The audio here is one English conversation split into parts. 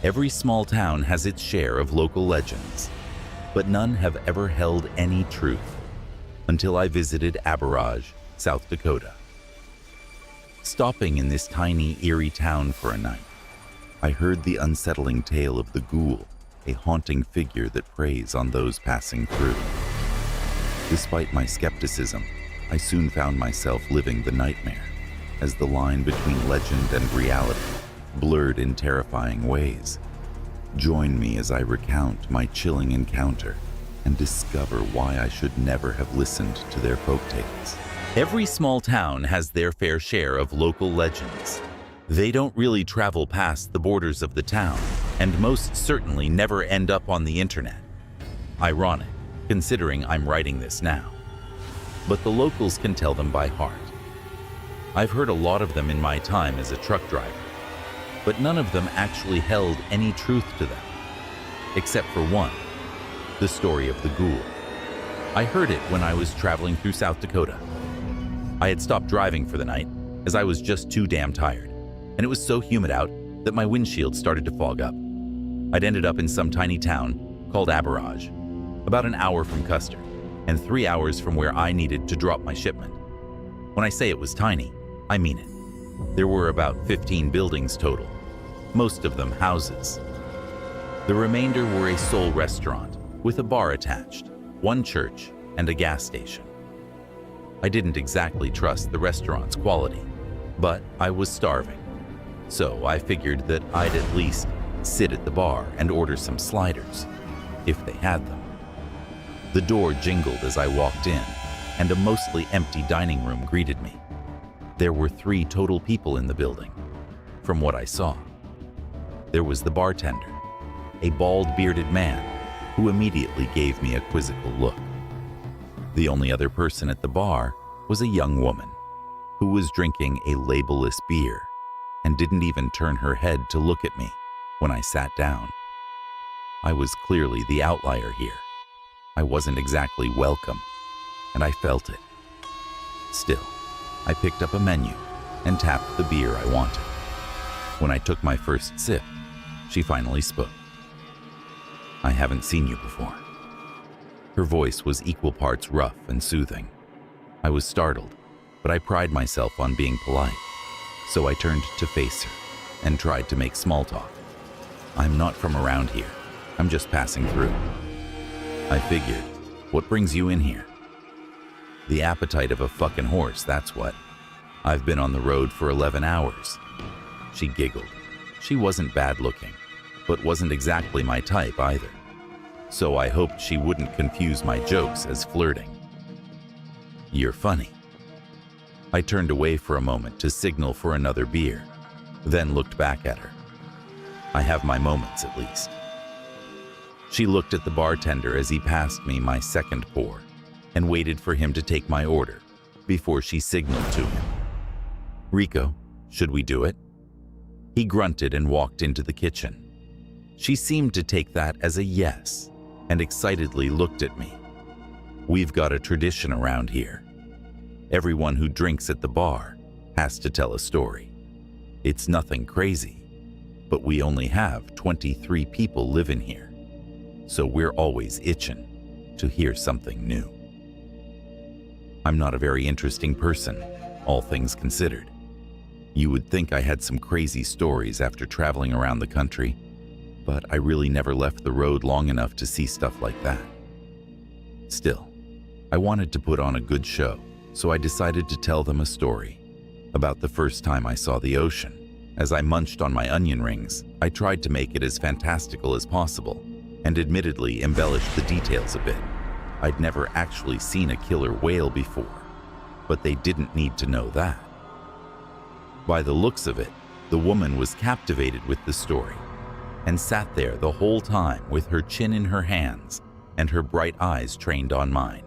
Every small town has its share of local legends, but none have ever held any truth until I visited Aberrage, South Dakota. Stopping in this tiny, eerie town for a night, I heard the unsettling tale of the ghoul, a haunting figure that preys on those passing through. Despite my skepticism, I soon found myself living the nightmare, as the line between legend and reality blurred in terrifying ways. Join me as I recount my chilling encounter and discover why I should never have listened to their folktales. Every small town has their fair share of local legends. They don't really travel past the borders of the town, and most certainly never end up on the internet. Ironic, considering I'm writing this now. But the locals can tell them by heart. I've heard a lot of them in my time as a truck driver, but none of them actually held any truth to them, except for one, the story of the ghoul. I heard it when I was traveling through South Dakota. I had stopped driving for the night, as I was just too damn tired, and it was so humid out that my windshield started to fog up. I'd ended up in some tiny town called Aberrage, about an hour from Custer, and 3 hours from where I needed to drop my shipment. When I say it was tiny, I mean it. There were about 15 buildings total, most of them houses. The remainder were a sole restaurant with a bar attached, one church, and a gas station. I didn't exactly trust the restaurant's quality, but I was starving, so I figured that I'd at least sit at the bar and order some sliders, if they had them. The door jingled as I walked in, and a mostly empty dining room greeted me. There were 3 total people in the building, from what I saw. There was the bartender, a bald, bearded man who immediately gave me a quizzical look. The only other person at the bar was a young woman who was drinking a labelless beer and didn't even turn her head to look at me when I sat down. I was clearly the outlier here. I wasn't exactly welcome, and I felt it. Still, I picked up a menu and tapped the beer I wanted. When I took my first sip, she finally spoke. "I haven't seen you before." Her voice was equal parts rough and soothing. I was startled, but I pride myself on being polite, so I turned to face her and tried to make small talk. "I'm not from around here. I'm just passing through." I figured, what brings you in here? The appetite of a fucking horse, that's what. I've been on the road for 11 hours. She giggled. She wasn't bad looking, but wasn't exactly my type either. So I hoped she wouldn't confuse my jokes as flirting. "You're funny." I turned away for a moment to signal for another beer, then looked back at her. I have my moments at least. She looked at the bartender as he passed me my second pour and waited for him to take my order before she signaled to him. "Rico, should we do it?" He grunted and walked into the kitchen. She seemed to take that as a yes and excitedly looked at me. "We've got a tradition around here. Everyone who drinks at the bar has to tell a story. It's nothing crazy, but we only have 23 people living here, so we're always itching to hear something new." I'm not a very interesting person, all things considered. You would think I had some crazy stories after traveling around the country, but I really never left the road long enough to see stuff like that. Still, I wanted to put on a good show, so I decided to tell them a story about the first time I saw the ocean. As I munched on my onion rings, I tried to make it as fantastical as possible and admittedly embellished the details a bit. I'd never actually seen a killer whale before, but they didn't need to know that. By the looks of it, the woman was captivated with the story and sat there the whole time with her chin in her hands and her bright eyes trained on mine.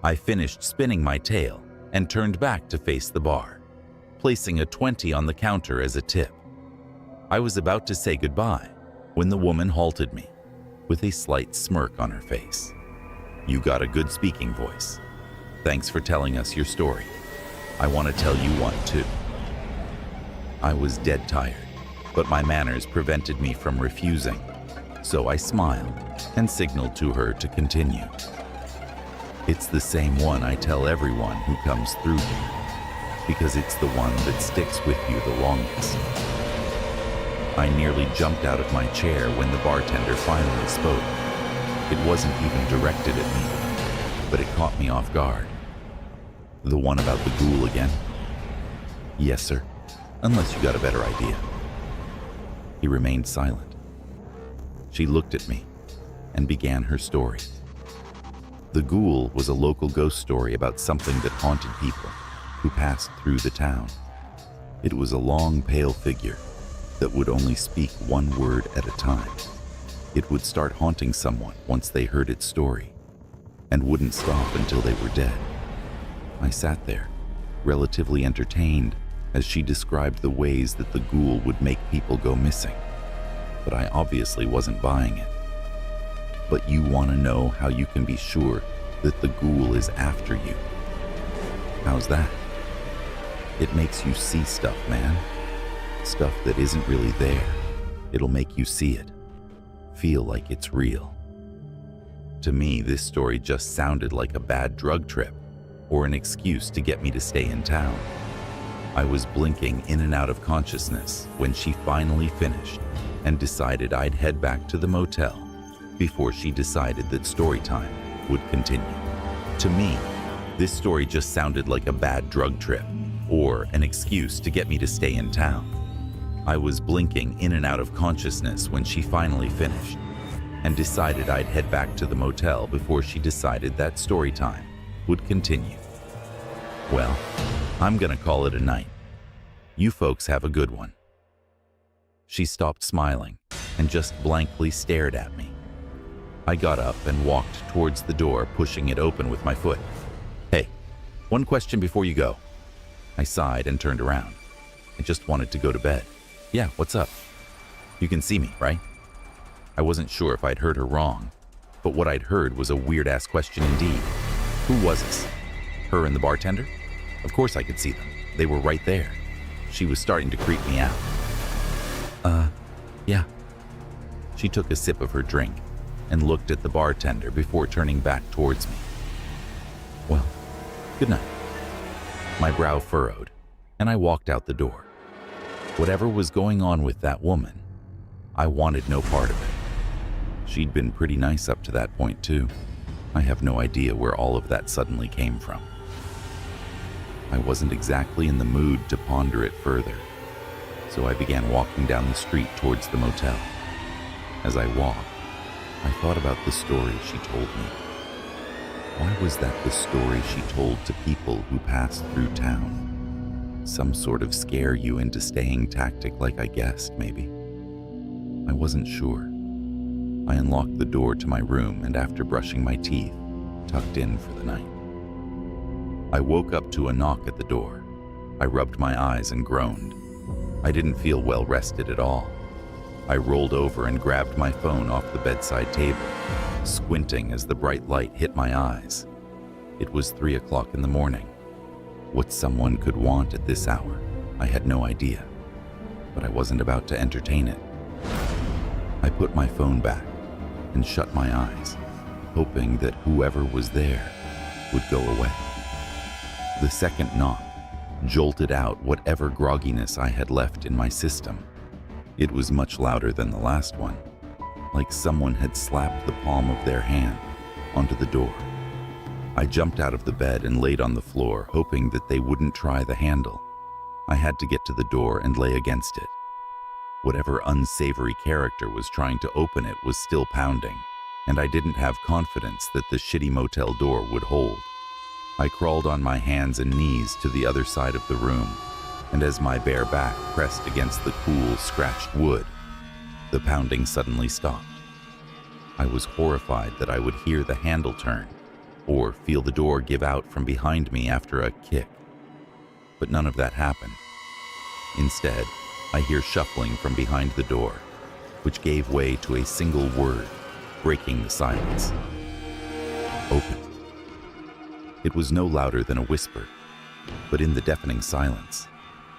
I finished spinning my tale and turned back to face the bar, placing a 20 on the counter as a tip. I was about to say goodbye when the woman halted me with a slight smirk on her face. "You got a good speaking voice. Thanks for telling us your story. I want to tell you one too." I was dead tired, but my manners prevented me from refusing, so I smiled and signaled to her to continue. It's the same one I tell everyone who comes through here, because it's the one that sticks with you the longest. I nearly jumped out of my chair when the bartender finally spoke. It wasn't even directed at me, but it caught me off guard. The one about the ghoul again? Yes, sir, unless you got a better idea. He remained silent. She looked at me and began her story. The ghoul was a local ghost story about something that haunted people who passed through the town. It was a long, pale figure that would only speak one word at a time. It would start haunting someone once they heard its story and wouldn't stop until they were dead. I sat there, relatively entertained, as she described the ways that the ghoul would make people go missing, but I obviously wasn't buying it. But you want to know how you can be sure that the ghoul is after you? How's that? It makes you see stuff, man. Stuff that isn't really there. It'll make you see it, feel like it's real. To me, this story just sounded like a bad drug trip or an excuse to get me to stay in town. I was blinking in and out of consciousness when she finally finished and decided I'd head back to the motel before she decided that story time would continue. To me, this story just sounded like a bad drug trip or an excuse to get me to stay in town. I was blinking in and out of consciousness when she finally finished and decided I'd head back to the motel before she decided that story time would continue. Well, I'm gonna call it a night. You folks have a good one. She stopped smiling and just blankly stared at me. I got up and walked towards the door, pushing it open with my foot. Hey, one question before you go. I sighed and turned around. I just wanted to go to bed. Yeah, what's up? You can see me, right? I wasn't sure if I'd heard her wrong, but what I'd heard was a weird-ass question indeed. Who was this? Her and the bartender? Of course I could see them. They were right there. She was starting to creep me out. Yeah. She took a sip of her drink and looked at the bartender before turning back towards me. Well, good night. My brow furrowed, and I walked out the door. Whatever was going on with that woman, I wanted no part of it. She'd been pretty nice up to that point, too. I have no idea where all of that suddenly came from. I wasn't exactly in the mood to ponder it further, so I began walking down the street towards the motel. As I walked, I thought about the story she told me. Why was that the story she told to people who passed through town? Some sort of scare you into staying tactic like I guessed, maybe. I wasn't sure. I unlocked the door to my room and after brushing my teeth, tucked in for the night. I woke up to a knock at the door. I rubbed my eyes and groaned. I didn't feel well rested at all. I rolled over and grabbed my phone off the bedside table, squinting as the bright light hit my eyes. It was 3 o'clock in the morning. What someone could want at this hour, I had no idea, but I wasn't about to entertain it. I put my phone back and shut my eyes, hoping that whoever was there would go away. The second knock jolted out whatever grogginess I had left in my system. It was much louder than the last one, like someone had slapped the palm of their hand onto the door. I jumped out of the bed and laid on the floor, hoping that they wouldn't try the handle. I had to get to the door and lay against it. Whatever unsavory character was trying to open it was still pounding, and I didn't have confidence that the shitty motel door would hold. I crawled on my hands and knees to the other side of the room, and as my bare back pressed against the cool, scratched wood, the pounding suddenly stopped. I was horrified that I would hear the handle turn or feel the door give out from behind me after a kick. But none of that happened. Instead, I hear shuffling from behind the door, which gave way to a single word, breaking the silence. Open. It was no louder than a whisper, but in the deafening silence,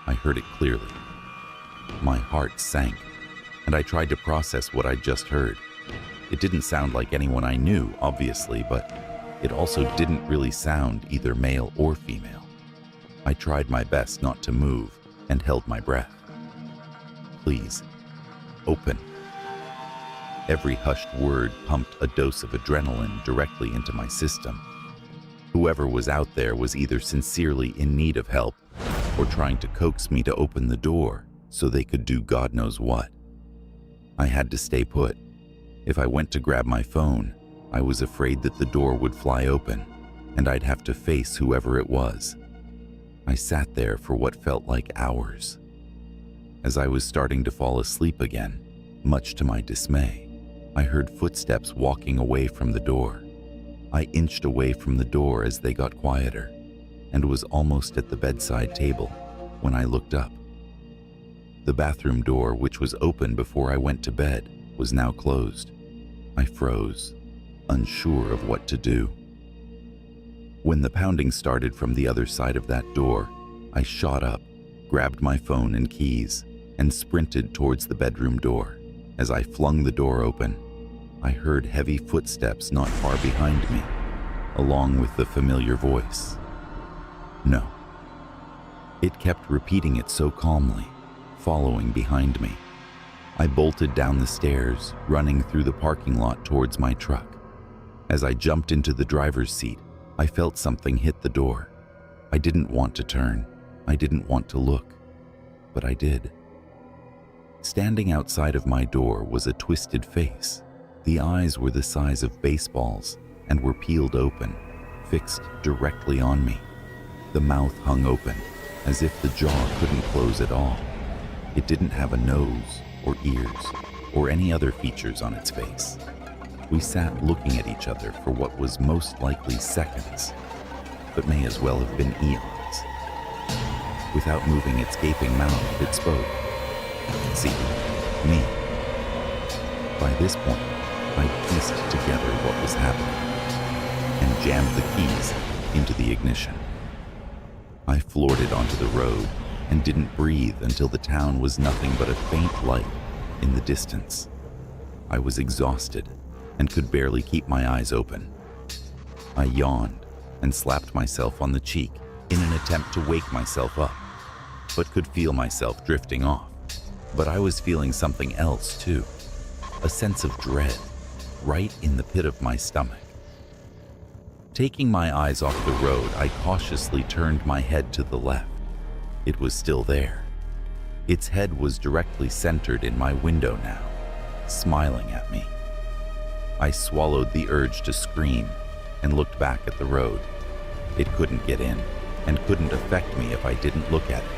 I heard it clearly. My heart sank, and I tried to process what I'd just heard. It didn't sound like anyone I knew, obviously, but it also didn't really sound either male or female. I tried my best not to move and held my breath. Please, open. Every hushed word pumped a dose of adrenaline directly into my system. Whoever was out there was either sincerely in need of help or trying to coax me to open the door so they could do God knows what. I had to stay put. If I went to grab my phone, I was afraid that the door would fly open and I'd have to face whoever it was. I sat there for what felt like hours. As I was starting to fall asleep again, much to my dismay, I heard footsteps walking away from the door. I inched away from the door as they got quieter and was almost at the bedside table when I looked up. The bathroom door, which was open before I went to bed, was now closed. I froze, unsure of what to do. When the pounding started from the other side of that door, I shot up, grabbed my phone and keys, and sprinted towards the bedroom door. As I flung the door open, I heard heavy footsteps not far behind me, along with the familiar voice. No. It kept repeating it so calmly, following behind me. I bolted down the stairs, running through the parking lot towards my truck. As I jumped into the driver's seat, I felt something hit the door. I didn't want to turn. I didn't want to look, but I did. Standing outside of my door was a twisted face. The eyes were the size of baseballs and were peeled open, fixed directly on me. The mouth hung open, as if the jaw couldn't close at all. It didn't have a nose or ears or any other features on its face. We sat looking at each other for what was most likely seconds, but may as well have been eons. Without moving its gaping mouth, it spoke. See, me. By this point, I pieced together what was happening and jammed the keys into the ignition. I floored it onto the road and didn't breathe until the town was nothing but a faint light in the distance. I was exhausted and could barely keep my eyes open. I yawned and slapped myself on the cheek in an attempt to wake myself up, but could feel myself drifting off. But I was feeling something else too, a sense of dread right in the pit of my stomach. Taking my eyes off the road, I cautiously turned my head to the left. It was still there. Its head was directly centered in my window now, smiling at me. I swallowed the urge to scream and looked back at the road. It couldn't get in and couldn't affect me if I didn't look at it.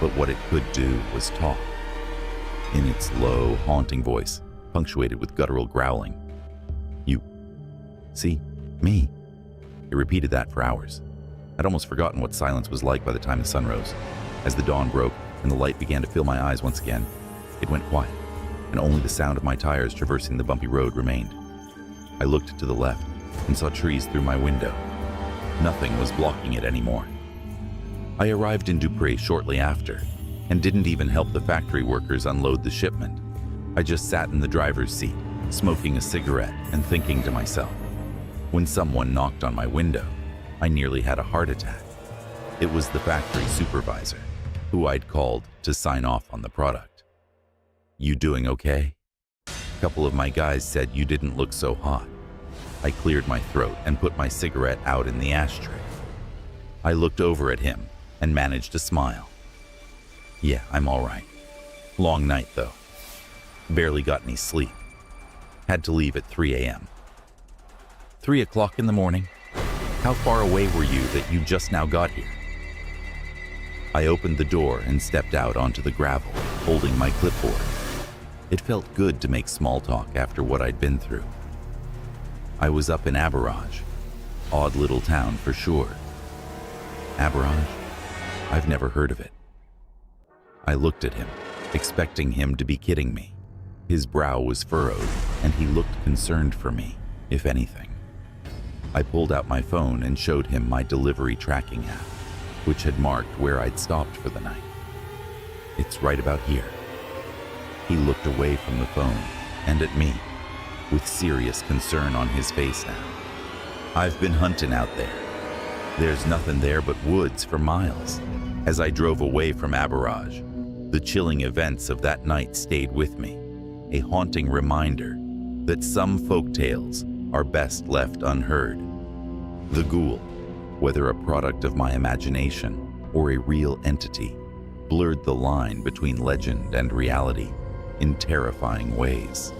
But what it could do was talk. In its low, haunting voice, punctuated with guttural growling. You see me? It repeated that for hours. I'd almost forgotten what silence was like by the time the sun rose. As the dawn broke and the light began to fill my eyes once again, it went quiet, and only the sound of my tires traversing the bumpy road remained. I looked to the left and saw trees through my window. Nothing was blocking it anymore. I arrived in Dupree shortly after and didn't even help the factory workers unload the shipment. I just sat in the driver's seat, smoking a cigarette and thinking to myself. When someone knocked on my window, I nearly had a heart attack. It was the factory supervisor, who I'd called to sign off on the product. You doing okay? A couple of my guys said you didn't look so hot. I cleared my throat and put my cigarette out in the ashtray. I looked over at him and managed to smile. Yeah, I'm all right. Long night, though. Barely got any sleep. Had to leave at 3 a.m. 3 o'clock in the morning? How far away were you that you just now got here? I opened the door and stepped out onto the gravel, holding my clipboard. It felt good to make small talk after what I'd been through. I was up in Aberage. Odd little town for sure. Aberage? I've never heard of it. I looked at him, expecting him to be kidding me. His brow was furrowed, and he looked concerned for me, if anything. I pulled out my phone and showed him my delivery tracking app, which had marked where I'd stopped for the night. It's right about here." He looked away from the phone and at me, with serious concern on his face now. "I've been hunting out there. There's nothing there but woods for miles." As I drove away from Aberrage, the chilling events of that night stayed with me, a haunting reminder that some folk tales are best left unheard. The ghoul, whether a product of my imagination or a real entity, blurred the line between legend and reality in terrifying ways.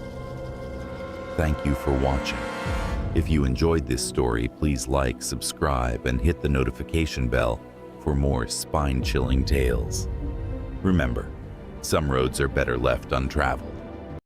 Thank you for watching. If you enjoyed this story, please like, subscribe, and hit the notification bell for more spine-chilling tales. Remember, some roads are better left untraveled.